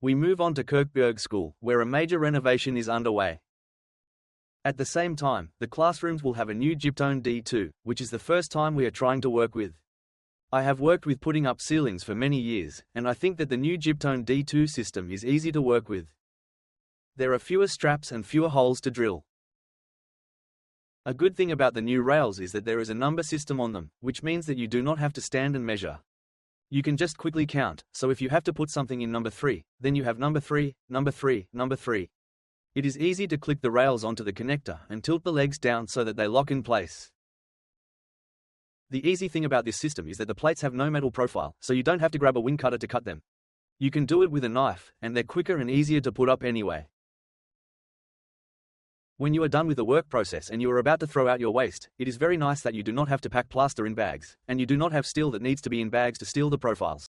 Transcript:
We move on to Kirkbjerg School, where a major renovation is underway. At the same time, the classrooms will have a new Gyptone D2, which is the first time we are trying to work with. I have worked with putting up ceilings for many years, and I think that the new Gyptone D2 system is easy to work with. There are fewer straps and fewer holes to drill. A good thing about the new rails is that there is a number system on them, which means that you do not have to stand and measure. You can just quickly count, so if you have to put something in number 3, then you have number 3, number 3, number 3. It is easy to click the rails onto the connector and tilt the legs down so that they lock in place. The easy thing about this system is that the plates have no metal profile, so you don't have to grab a wing cutter to cut them. You can do it with a knife, and they're quicker and easier to put up anyway. When you are done with the work process and you are about to throw out your waste, it is very nice that you do not have to pack plaster in bags, and you do not have steel that needs to be in bags to steal the profiles.